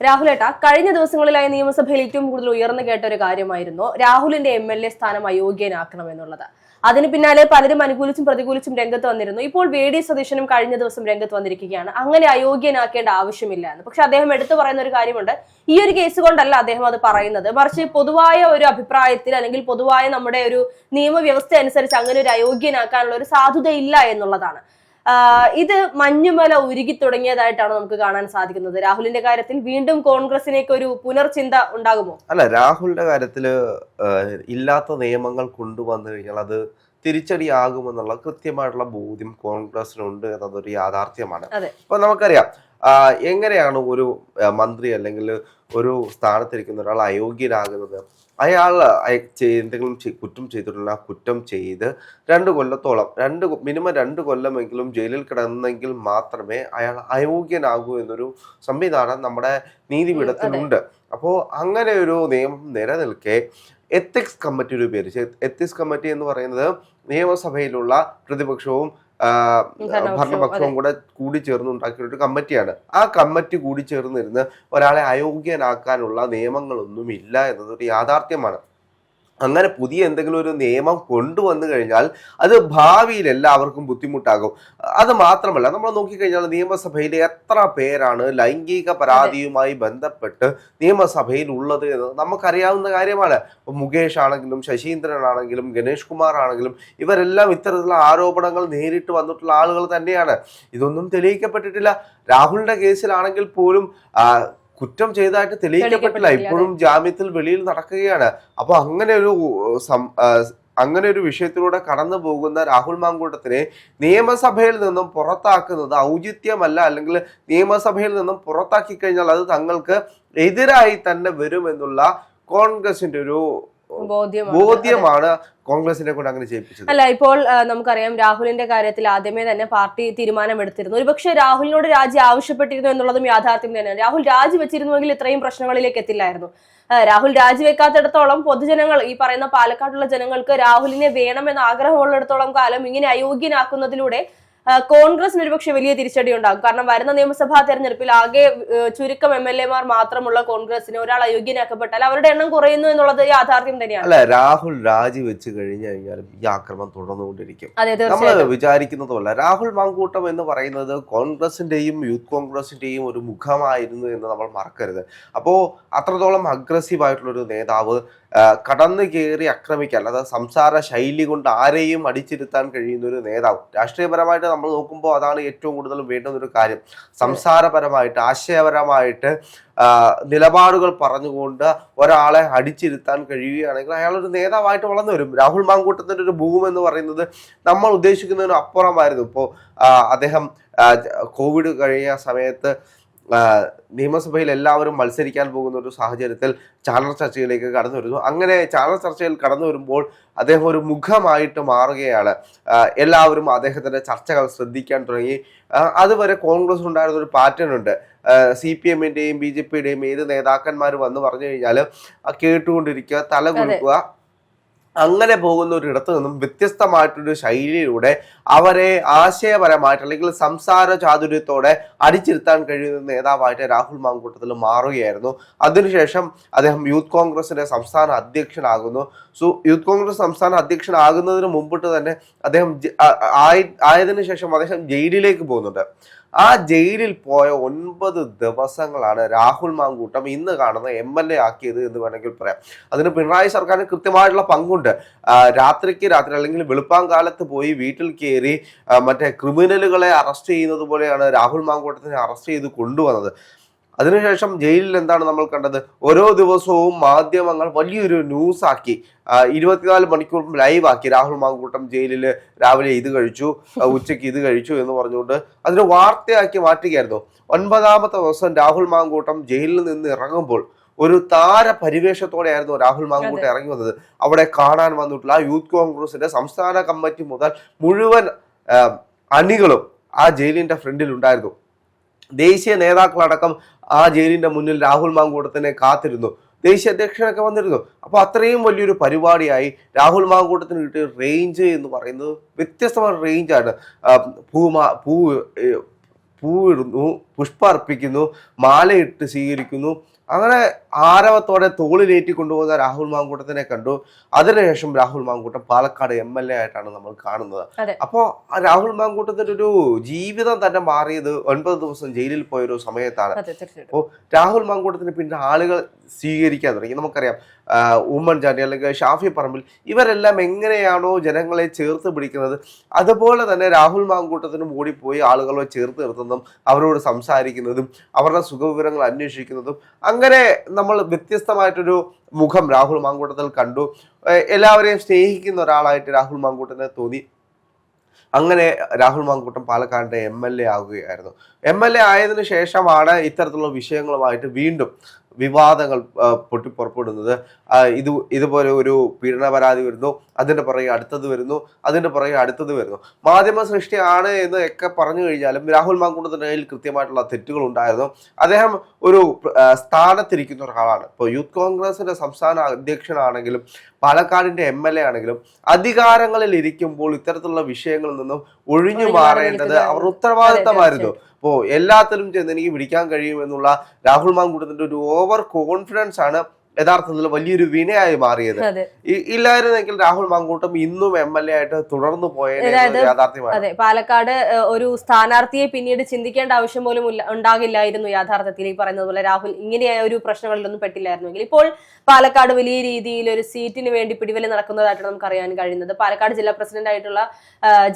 രാഹുലേട്ട, കഴിഞ്ഞ ദിവസങ്ങളിലായി നിയമസഭയിൽ ഏറ്റവും കൂടുതൽ ഉയർന്നു കേട്ട ഒരു കാര്യമായിരുന്നു രാഹുലിന്റെ MLA സ്ഥാനം അയോഗ്യനാക്കണമെന്നുള്ളത്. അതിന് പിന്നാലെ പലരും അനുകൂലിച്ചും പ്രതികൂലിച്ചും രംഗത്ത് വന്നിരുന്നു. ഇപ്പോൾ VD സതീശനും കഴിഞ്ഞ ദിവസം രംഗത്ത് വന്നിരിക്കുകയാണ്, അങ്ങനെ അയോഗ്യനാക്കേണ്ട ആവശ്യമില്ല എന്ന്. പക്ഷെ അദ്ദേഹം എടുത്തു പറയുന്ന ഒരു കാര്യമുണ്ട്, ഈ ഒരു കേസ് കൊണ്ടല്ല അദ്ദേഹം അത് പറയുന്നത്, മറിച്ച് പൊതുവായ ഒരു അഭിപ്രായത്തിൽ അല്ലെങ്കിൽ പൊതുവായ നമ്മുടെ ഒരു നിയമവ്യവസ്ഥ അനുസരിച്ച് അങ്ങനെ ഒരു അയോഗ്യനാക്കാനുള്ള ഒരു സാധുതയില്ല എന്നുള്ളതാണ്. ഇത് മഞ്ഞുമല ഉരുകി തുടങ്ങിയതായിട്ടാണ് നമുക്ക് കാണാൻ സാധിക്കുന്നത്. രാഹുലിന്റെ കാര്യത്തിൽ വീണ്ടും കോൺഗ്രസിനേക്ക് ഒരു പുനർചിന്ത ഉണ്ടാകുമോ? അല്ല, രാഹുലിന്റെ കാര്യത്തില് ഇല്ലാത്ത നിയമങ്ങൾ കൊണ്ടുവന്നു കഴിഞ്ഞാൽ അത് തിരിച്ചടിയാകുമെന്നുള്ള കൃത്യമായിട്ടുള്ള ബോധ്യം കോൺഗ്രസിനുണ്ട് എന്നതൊരു യാഥാർത്ഥ്യമാണ്. അപ്പൊ നമുക്കറിയാം എങ്ങനെയാണ് ഒരു മന്ത്രി അല്ലെങ്കിൽ ഒരു സ്ഥാനത്തിരിക്കുന്ന ഒരാൾ അയോഗ്യനാകുന്നത്. അയാൾ എന്തെങ്കിലും കുറ്റം ചെയ്തിട്ടുള്ള കുറ്റം ചെയ്ത് 2 കൊല്ലത്തോളം മിനിമം 2 കൊല്ലമെങ്കിലും ജയിലിൽ കിടന്നെങ്കിൽ മാത്രമേ അയാൾ അയോഗ്യനാകൂ എന്നൊരു സംവിധാനം നമ്മുടെ നീതിപീഠത്തിലുണ്ട്. അപ്പോൾ അങ്ങനെ ഒരു നിയമം നിലനിൽക്കെ എത്തിക്സ് കമ്മിറ്റി രൂപീകരിച്ച്, എത്തിക്സ് കമ്മിറ്റി എന്ന് പറയുന്നത് നിയമസഭയിലുള്ള പ്രതിപക്ഷവും ഭരണപക്ഷവും കൂടെ കൂടിച്ചേർന്ന് ഉണ്ടാക്കിയ ഒരു കമ്മിറ്റിയാണ്. ആ കമ്മിറ്റി കൂടിച്ചേർന്നിരുന്ന് ഒരാളെ അയോഗ്യനാക്കാനുള്ള നിയമങ്ങളൊന്നുമില്ല എന്നതൊരു യാഥാർത്ഥ്യമാണ്. അങ്ങനെ പുതിയ എന്തെങ്കിലും ഒരു നിയമം കൊണ്ടുവന്നു കഴിഞ്ഞാൽ അത് ഭാവിയിൽ എല്ലാവർക്കും ബുദ്ധിമുട്ടാകും. അത് മാത്രമല്ല, നമ്മൾ നോക്കിക്കഴിഞ്ഞാൽ നിയമസഭയിൽ എത്ര പേരാണ് ലൈംഗിക പരാതിയുമായി ബന്ധപ്പെട്ട് നിയമസഭയിൽ ഉള്ളത് എന്ന് നമുക്കറിയാവുന്ന കാര്യമാണ്. മുകേഷ് ആണെങ്കിലും ശശീന്ദ്രൻ ആണെങ്കിലും ഗണേഷ് കുമാർ ആണെങ്കിലും ഇവരെല്ലാം ഇത്തരത്തിലുള്ള ആരോപണങ്ങൾ നേരിട്ട് വന്നിട്ടുള്ള ആളുകൾ തന്നെയാണ്. ഇതൊന്നും തെളിയിക്കപ്പെട്ടിട്ടില്ല. രാഹുലിന്റെ കേസിലാണെങ്കിൽ പോലും കുറ്റം ചെയ്തതായിട്ട് തെളിയിക്കപ്പെട്ടില്ല, ഇപ്പോഴും ജാമ്യത്തിൽ വെളിയിൽ നടക്കുകയാണ്. അപ്പൊ അങ്ങനെ ഒരു വിഷയത്തിലൂടെ കടന്നു പോകുന്ന രാഹുൽ മാങ്കൂട്ടത്തിനെ നിയമസഭയിൽ നിന്നും പുറത്താക്കുന്നത് ഔചിത്യമല്ല, അല്ലെങ്കിൽ നിയമസഭയിൽ നിന്നും പുറത്താക്കി കഴിഞ്ഞാൽ അത് തങ്ങൾക്ക് എതിരായി തന്നെ വരുമെന്നുള്ള കോൺഗ്രസിന്റെ ഒരു ബോധ്യമാണ് കോൺഗ്രസിനെ കൊണ്ട് അങ്ങനെ ചെയ്യിപ്പിച്ചത്. അല്ല, ഇപ്പോൾ നമുക്കറിയാം രാഹുലിന്റെ കാര്യത്തിൽ ആദ്യമേ തന്നെ പാർട്ടി തീരുമാനമെടുത്തിരുന്നു. ഒരുപക്ഷെ രാഹുലിനോട് രാജി ആവശ്യപ്പെട്ടിരുന്നു എന്നുള്ളതും യാഥാർത്ഥ്യം തന്നെയാണ്. രാഹുൽ രാജിവെച്ചിരുന്നുവെങ്കിൽ ഇത്രയും പ്രശ്നങ്ങളിലേക്ക് എത്തില്ലായിരുന്നു. രാഹുൽ രാജിവെക്കാത്തിടത്തോളം പൊതുജനങ്ങൾ, ഈ പറയുന്ന പാലക്കാടുള്ള ജനങ്ങൾക്ക് രാഹുലിനെ വേണമെന്ന് ആഗ്രഹമുള്ളിടത്തോളം കാലം ഇങ്ങനെ അയോഗ്യനാക്കുന്നതിലൂടെ കോൺഗ്രസിന് ഒരുപക്ഷെ വലിയ തിരിച്ചടി ഉണ്ടാകും. കാരണം വരുന്ന നിയമസഭാ തെരഞ്ഞെടുപ്പിൽ ആകെ ചുരുക്കം MLA മാർ മാത്രമുള്ള കോൺഗ്രസിന് ഒരാൾ അയോഗ്യനാക്കപ്പെട്ടാൽ അവരുടെ എണ്ണം കുറയുന്നു എന്നുള്ളത് യാഥാർത്ഥ്യം തന്നെയാണ്. അല്ല, രാഹുൽ രാജിവെച്ച് കഴിഞ്ഞു കഴിഞ്ഞാലും ഈ ആക്രമണം തുടർന്നുകൊണ്ടിരിക്കും. നമ്മൾ വിചാരിക്കുന്നതല്ല. രാഹുൽ മാങ്കൂട്ടം എന്ന് പറയുന്നത് കോൺഗ്രസിന്റെയും യൂത്ത് കോൺഗ്രസിന്റെയും ഒരു മുഖമായിരുന്നു എന്ന് നമ്മൾ മറക്കരുത്. അപ്പോ അത്രത്തോളം അഗ്രസീവ് ആയിട്ടുള്ള ഒരു നേതാവ് കടന്നു കയറി ആക്രമിക്കാൻ, അല്ലാതെ സംസാര ശൈലി കൊണ്ട് ആരെയും അടിച്ചിരുത്താൻ കഴിയുന്ന ഒരു നേതാവ്. രാഷ്ട്രീയപരമായിട്ട് നമ്മൾ നോക്കുമ്പോൾ അതാണ് ഏറ്റവും കൂടുതൽ വേണ്ടുന്ന ഒരു കാര്യം. സംസാരപരമായിട്ട് ആശയപരമായിട്ട് നിലപാടുകൾ പറഞ്ഞുകൊണ്ട് ഒരാളെ അടിച്ചിരുത്താൻ കഴിയുകയാണെങ്കിൽ അയാളൊരു നേതാവായിട്ട് വളർന്നു വരും. രാഹുൽ മാങ്കൂട്ടത്തിന്റെ ഒരു ഭൂമി എന്ന് പറയുന്നത് നമ്മൾ ഉദ്ദേശിക്കുന്നതിന് അപ്പുറമായിരുന്നു. ഇപ്പോൾ അദ്ദേഹം കോവിഡ് കഴിഞ്ഞ സമയത്ത് നിയമസഭയിൽ എല്ലാവരും മത്സരിക്കാൻ പോകുന്ന ഒരു സാഹചര്യത്തിൽ ചാനൽ ചർച്ചയിലേക്ക് കടന്നു വരുന്നു. അങ്ങനെ ചാനൽ ചർച്ചയിൽ കടന്നു വരുമ്പോൾ അദ്ദേഹം ഒരു മുഖമായിട്ട് മാറുകയാണ്. എല്ലാവരും അദ്ദേഹത്തിന്റെ ചർച്ചകൾ ശ്രദ്ധിക്കാൻ തുടങ്ങി. അതുവരെ കോൺഗ്രസ് ഉണ്ടായിരുന്ന ഒരു പാറ്റേൺ ഉണ്ട്. CPM-ന്റെയും BJP-യുടെയും ഏത് നേതാക്കന്മാർ വന്ന് പറഞ്ഞു കഴിഞ്ഞാൽ കേട്ടുകൊണ്ടിരിക്കുക, തല കുലുക്കുക, അങ്ങനെ പോകുന്ന ഒരിടത്ത് നിന്നും വ്യത്യസ്തമായിട്ടൊരു ശൈലിയിലൂടെ അവരെ ആശയപരമായിട്ട് അല്ലെങ്കിൽ സംസാര ചാതുര്യത്തോടെ അടിച്ചിരുത്താൻ കഴിയുന്ന നേതാവായിട്ട് രാഹുൽ മാങ്കൂട്ടത്തിൽ മാറുകയായിരുന്നു. അതിനുശേഷം അദ്ദേഹം യൂത്ത് കോൺഗ്രസിന്റെ സംസ്ഥാന അധ്യക്ഷനാകുന്നു. യൂത്ത് കോൺഗ്രസ് സംസ്ഥാന അധ്യക്ഷനാകുന്നതിന് മുമ്പിട്ട് തന്നെ അദ്ദേഹം ആയതിനു ശേഷം അദ്ദേഹം ജയിലിലേക്ക് പോകുന്നുണ്ട്. ആ ജയിലിൽ പോയ 9 ദിവസങ്ങളാണ് രാഹുൽ മാങ്കൂട്ടം ഇന്ന് കാണുന്ന MLA ആക്കിയത് എന്ന് വേണമെങ്കിൽ പറയാം. അതിന് പിണറായി സർക്കാരിന് കൃത്യമായിട്ടുള്ള പങ്കുണ്ട്. രാത്രിക്ക് രാത്രി അല്ലെങ്കിൽ വെളുപ്പാങ്കാലത്ത് പോയി വീട്ടിൽ കയറി മറ്റേ ക്രിമിനലുകളെ അറസ്റ്റ് ചെയ്യുന്നത് പോലെയാണ് രാഹുൽ മാങ്കൂട്ടത്തിനെ അറസ്റ്റ് ചെയ്ത് കൊണ്ടുവന്നത്. അതിനുശേഷം ജയിലിൽ എന്താണ് നമ്മൾ കണ്ടത്? ഓരോ ദിവസവും മാധ്യമങ്ങൾ വലിയൊരു ന്യൂസാക്കി 24 മണിക്കൂറും ലൈവ് ആക്കി. രാഹുൽ മാങ്കൂട്ടം ജയിലിൽ രാവിലെ ഇത് കഴിച്ചു, ഉച്ചയ്ക്ക് ഇത് കഴിച്ചു എന്ന് പറഞ്ഞുകൊണ്ട് അതിന് വാർത്തയാക്കി മാറ്റുകയായിരുന്നു. 9ാമത്തെ ദിവസം രാഹുൽ മാങ്കൂട്ടം ജയിലിൽ നിന്ന് ഇറങ്ങുമ്പോൾ ഒരു താര പരിവേഷത്തോടെയായിരുന്നു രാഹുൽ മാങ്കൂട്ടം ഇറങ്ങി വന്നത്. അവിടെ കാണാൻ വന്നിട്ടുള്ള യൂത്ത് കോൺഗ്രസിന്റെ സംസ്ഥാന കമ്മിറ്റി മുതൽ മുഴുവൻ അണികളും ആ ജയിലിന്റെ ഫ്രണ്ടിൽ ഉണ്ടായിരുന്നു. ദേശീയ നേതാക്കളടക്കം ആ ജയിലിന്റെ മുന്നിൽ രാഹുൽ മാങ്കൂട്ടത്തിനെ കാത്തിരുന്നു. ദേശീയ അധ്യക്ഷനൊക്കെ വന്നിരുന്നു. അപ്പോൾ അത്രയും വലിയൊരു പരിപാടിയായി രാഹുൽ മാങ്കൂട്ടത്തിന് കിട്ടിയ റേഞ്ച് എന്ന് പറയുന്നത് വ്യത്യസ്തമായ റേഞ്ചാണ്. പൂവിടുന്നു, പുഷ്പം അർപ്പിക്കുന്നു, മാലയിട്ട് സ്വീകരിക്കുന്നു. അങ്ങനെ ആരവത്തോടെ തോളിലേറ്റി കൊണ്ടുപോകുന്ന രാഹുൽ മാങ്കൂട്ടത്തിനെ കണ്ടു. അതിനുശേഷം രാഹുൽ മാങ്കൂട്ടം പാലക്കാട് MLA ആയിട്ടാണ് നമ്മൾ കാണുന്നത്. അപ്പോൾ രാഹുൽ മാങ്കൂട്ടത്തിന്റെ ഒരു ജീവിതം തന്നെ മാറിയത് 9 ദിവസം ജയിലിൽ പോയൊരു സമയത്താണ്. അപ്പോൾ രാഹുൽ മാങ്കൂട്ടത്തിന് പിന്നെ ആളുകൾ സ്വീകരിക്കാൻ തുടങ്ങി. നമുക്കറിയാം ഉമ്മൻചാണ്ടി അല്ലെങ്കിൽ ഷാഫി പറമ്പിൽ ഇവരെല്ലാം എങ്ങനെയാണോ ജനങ്ങളെ ചേർത്ത് പിടിക്കുന്നത്, അതുപോലെ തന്നെ രാഹുൽ മാങ്കൂട്ടത്തിനും ഓടിപ്പോയി ആളുകളെ ചേർത്ത് നിർത്തുന്നതും അവരോട് സംസാരിക്കുന്നതും അവരുടെ സുഖവിവരങ്ങൾ അന്വേഷിക്കുന്നതും അങ്ങനെ നമ്മൾ വ്യത്യസ്തമായിട്ടൊരു മുഖം രാഹുൽ മാങ്കൂട്ടത്തിൽ കണ്ടു. എല്ലാവരെയും സ്നേഹിക്കുന്ന ഒരാളായിട്ട് രാഹുൽ മാങ്കൂട്ടത്തിനെ തോന്നി. അങ്ങനെ രാഹുൽ മാങ്കൂട്ടം പാലക്കാടിന്റെ MLA ആകുകയായിരുന്നു. MLA ആയതിനു ശേഷമാണ് ഇത്തരത്തിലുള്ള വിഷയങ്ങളുമായിട്ട് വീണ്ടും വിവാദങ്ങൾ പൊട്ടിപ്പുറപ്പെടുന്നത്. ഇതുപോലെ ഒരു പീഡന പരാതി വരുന്നു, അതിന്റെ പുറകെ അടുത്തത് വരുന്നു, അതിന്റെ പുറകെ അടുത്തത് വരുന്നു. മാധ്യമ സൃഷ്ടിയാണ് എന്ന് ഒക്കെ പറഞ്ഞു കഴിഞ്ഞാലും രാഹുൽ മാങ്കൂട്ടത്തിന്റെ കയ്യിൽ കൃത്യമായിട്ടുള്ള തെറ്റുകൾ ഉണ്ടായിരുന്നു. അദ്ദേഹം ഒരു സ്ഥാനത്തിരിക്കുന്ന ഒരാളാണ്. ഇപ്പോൾ യൂത്ത് കോൺഗ്രസിന്റെ സംസ്ഥാന അധ്യക്ഷനാണെങ്കിലും പാലക്കാടിന്റെ MLA ആണെങ്കിലും അധികാരങ്ങളിൽ ഇരിക്കുമ്പോൾ ഇത്തരത്തിലുള്ള വിഷയങ്ങളിൽ നിന്നും ഒഴിഞ്ഞു മാറേണ്ടത് അവർ ഉത്തരവാദിത്തമായിരുന്നു. അപ്പോൾ എല്ലാത്തിലും ചെന്ന് എനിക്ക് പിടിക്കാൻ കഴിയുമെന്നുള്ള രാഹുൽ മാങ്കൂട്ടത്തിന്റെ ഒരു ഓവർ കോൺഫിഡൻസ് ആണ് യഥാർത്ഥത്തിൽ വലിയൊരു വിനയായി മാറിയത്. ഇല്ലായിരുന്നെങ്കിൽ രാഹുൽ മാങ്കൂട്ടം ഇന്നും MLA ആയിട്ട് തുടർന്നു പോയത് യാഥാർത്ഥ്യമാണ്. അതെ, പാലക്കാട് ഒരു സ്ഥാനാർത്ഥിയെ പിന്നീട് ചിന്തിക്കേണ്ട ആവശ്യം പോലും ഉണ്ടാകില്ലായിരുന്നു യാഥാർത്ഥ്യത്തിൽ. ഈ പറയുന്നത് പോലെ രാഹുൽ ഇങ്ങനെയായ ഒരു പ്രശ്നങ്ങളിലൊന്നും പെട്ടില്ലായിരുന്നെങ്കിൽ ഇപ്പോൾ പാലക്കാട് വലിയ രീതിയിൽ ഒരു സീറ്റിന് വേണ്ടി പിടിവലി നടക്കുന്നതായിട്ട് നമുക്ക് അറിയാൻ കഴിയുന്നത്. പാലക്കാട് ജില്ലാ പ്രസിഡന്റ് ആയിട്ടുള്ള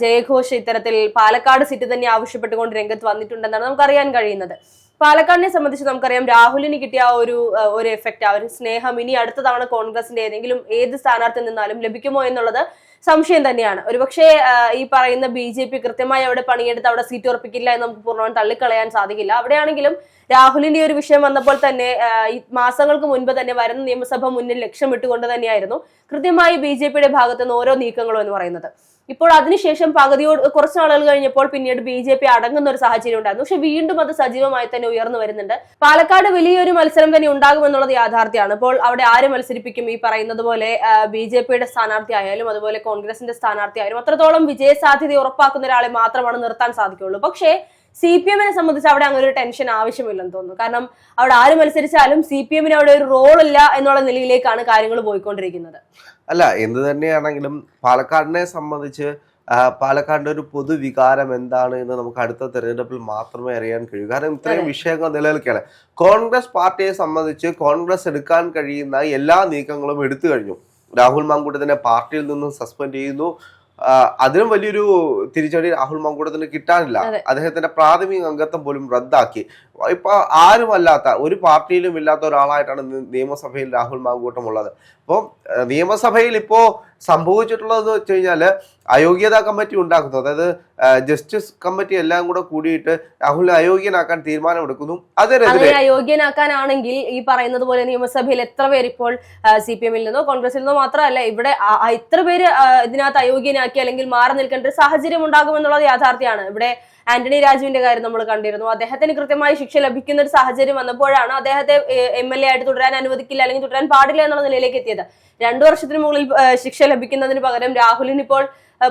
ജയഘോഷ് ഇത്തരത്തിൽ പാലക്കാട് സീറ്റ് തന്നെ ആവശ്യപ്പെട്ടുകൊണ്ട് രംഗത്ത് വന്നിട്ടുണ്ടെന്നാണ് നമുക്ക് അറിയാൻ കഴിയുന്നത്. പാലക്കാടിനെ സംബന്ധിച്ച് നമുക്കറിയാം രാഹുലിന് കിട്ടിയ ഒരു എഫക്റ്റ്, ആ ഒരു സ്നേഹം ഇനി അടുത്ത തവണ കോൺഗ്രസിന്റെ ഏത് സ്ഥാനാർത്ഥി നിന്നാലും ലഭിക്കുമോ എന്നുള്ളത് സംശയം തന്നെയാണ്. ഒരുപക്ഷെ ഈ പറയുന്ന BJP കൃത്യമായി അവിടെ പണിയെടുത്ത് അവിടെ സീറ്റ് ഉറപ്പിക്കില്ല എന്ന് നമുക്ക് പൂർണ്ണമായും തള്ളിക്കളയാൻ സാധിക്കില്ല. അവിടെയാണെങ്കിലും രാഹുലിന്റെ ഒരു വിഷയം വന്നപ്പോൾ തന്നെ ഈ മാസങ്ങൾക്ക് മുൻപ് തന്നെ വരുന്ന നിയമസഭ മുന്നിൽ ലക്ഷ്യമിട്ടുകൊണ്ട് തന്നെയായിരുന്നു കൃത്യമായി BJPയുടെ ഭാഗത്ത് നിന്ന് ഓരോ നീക്കങ്ങളും എന്ന് പറയുന്നത്. ഇപ്പോൾ അതിനുശേഷം കുറച്ച് നാളുകൾ കഴിഞ്ഞപ്പോൾ പിന്നീട് BJP അടങ്ങുന്ന ഒരു സാഹചര്യം ഉണ്ടായിരുന്നു. പക്ഷെ വീണ്ടും അത് സജീവമായി തന്നെ ഉയർന്നു വരുന്നുണ്ട്. പാലക്കാട് വലിയൊരു മത്സരം തന്നെ ഉണ്ടാകുമെന്നുള്ളത് യാഥാർത്ഥ്യമാണ്. അപ്പോൾ അവിടെ ആര് മത്സരിപ്പിക്കും? ഈ പറയുന്നത് പോലെ BJPയുടെ സ്ഥാനാർത്ഥി ആയാലും അതുപോലെ കോൺഗ്രസിന്റെ സ്ഥാനാർത്ഥി ആയാലും അത്രത്തോളം വിജയ സാധ്യത ഉറപ്പാക്കുന്ന ഒരാളെ മാത്രമാണ് നിർത്താൻ സാധിക്കുള്ളൂ. പക്ഷേ CPM-നെ സംബന്ധിച്ച് അവിടെ അങ്ങനെ ഒരു ടെൻഷൻ ആവശ്യമില്ലെന്ന് തോന്നുന്നു. കാരണം അവിടെ ആര് മത്സരിച്ചാലും CPM-ന് അവിടെ ഒരു റോൾ ഇല്ല എന്നുള്ള നിലയിലേക്കാണ് കാര്യങ്ങൾ പോയിക്കൊണ്ടിരിക്കുന്നത്. അല്ല, എന്ത് തന്നെയാണെങ്കിലും പാലക്കാടിനെ സംബന്ധിച്ച് പാലക്കാടിന്റെ ഒരു പൊതുവികാരം എന്താണ് എന്ന് നമുക്ക് അടുത്ത തെരഞ്ഞെടുപ്പിൽ മാത്രമേ അറിയാൻ കഴിയൂ. കാരണം ഇത്രയും വിഷയങ്ങൾ നിലനിൽക്കുകയാണ്. കോൺഗ്രസ് പാർട്ടിയെ സംബന്ധിച്ച് കോൺഗ്രസ് എടുക്കാൻ കഴിയുന്ന എല്ലാ നീക്കങ്ങളും എടുത്തു കഴിഞ്ഞു. രാഹുൽ മാങ്കൂട്ടത്തിനെ പാർട്ടിയിൽ നിന്നും സസ്പെൻഡ് ചെയ്യുന്നു. അതിനും വലിയൊരു തിരിച്ചടി രാഹുൽ മാങ്കൂട്ടത്തിന് കിട്ടാനില്ല. അദ്ദേഹത്തിന്റെ പ്രാഥമിക അംഗത്വം പോലും റദ്ദാക്കി. ഇപ്പൊ ആരുമല്ലാത്ത ഒരു പാർട്ടിയിലും ഇല്ലാത്ത ഒരാളായിട്ടാണ് നിയമസഭയിൽ രാഹുൽ മാങ്കൂട്ടം ഉള്ളത്. അപ്പോൾ നിയമസഭയിൽ ഇപ്പോ സംഭവിച്ചിട്ടുള്ളതെന്ന് വെച്ച് കഴിഞ്ഞാല് അയോഗ്യതാ കമ്മിറ്റി ഉണ്ടാക്കുന്നു. അതായത് ജസ്റ്റിസ് കമ്മിറ്റി എല്ലാം കൂടെ കൂടിയിട്ട് രാഹുലിനെ അയോഗ്യനാക്കാൻ തീരുമാനമെടുക്കുന്നു. അതിനെതിരെ അയോഗ്യനാക്കാനാണെങ്കിൽ ഈ പറയുന്നത് പോലെ നിയമസഭയിൽ എത്ര പേര് ഇപ്പോൾ CPM-ൽ നിന്നോ കോൺഗ്രസിൽ നിന്നോ മാത്രമല്ല ഇവിടെ ഇത്ര പേര് ഇതിനകത്ത് അയോഗ്യനാക്കി അല്ലെങ്കിൽ മാറി നിൽക്കേണ്ട ഒരു സാഹചര്യം ഉണ്ടാകുമെന്നുള്ളത് യാഥാർത്ഥ്യമാണ്. ഇവിടെ ആന്റണി രാജുവിന്റെ കാര്യം നമ്മൾ കണ്ടിരുന്നു. അദ്ദേഹത്തിന് കൃത്യമായി ശിക്ഷ ലഭിക്കുന്ന ഒരു സാഹചര്യം വന്നപ്പോഴാണ് അദ്ദേഹത്തെ MLA ആയിട്ട് തുടരാൻ അനുവദിക്കില്ല അല്ലെങ്കിൽ തുടരാൻ പാടില്ല എന്നുള്ള നിലയിലേക്ക് എത്തിയത്. 2 വർഷത്തിന് മുകളിൽ ശിക്ഷ ലഭിക്കുന്നതിന് പകരം രാഹുലിന് ഇപ്പോൾ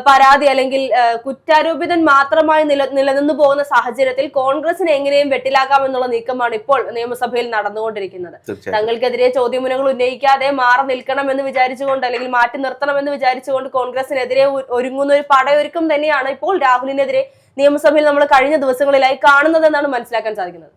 പരാതി അല്ലെങ്കിൽ കുറ്റാരോപിതൻ മാത്രമായി നിലനിന്നു പോകുന്ന സാഹചര്യത്തിൽ കോൺഗ്രസിനെ എങ്ങനെയും വെട്ടിലാക്കാമെന്നുള്ള നീക്കമാണ് ഇപ്പോൾ നിയമസഭയിൽ നടന്നുകൊണ്ടിരിക്കുന്നത്. തങ്ങൾക്കെതിരെ ചോദ്യമുനകൾ ഉന്നയിക്കാതെ മാറി നിൽക്കണം എന്ന് വിചാരിച്ചുകൊണ്ട് അല്ലെങ്കിൽ മാറ്റി നിർത്തണം എന്ന് വിചാരിച്ചുകൊണ്ട് കോൺഗ്രസിനെതിരെ ഒരുങ്ങുന്ന ഒരു പടയൊരുക്കം തന്നെയാണ് ഇപ്പോൾ രാഹുലിനെതിരെ നിയമസഭയിൽ നമ്മൾ കഴിഞ്ഞ ദിവസങ്ങളിലായി കാണുന്നതെന്നാണ് മനസ്സിലാക്കാൻ സാധിക്കുന്നത്.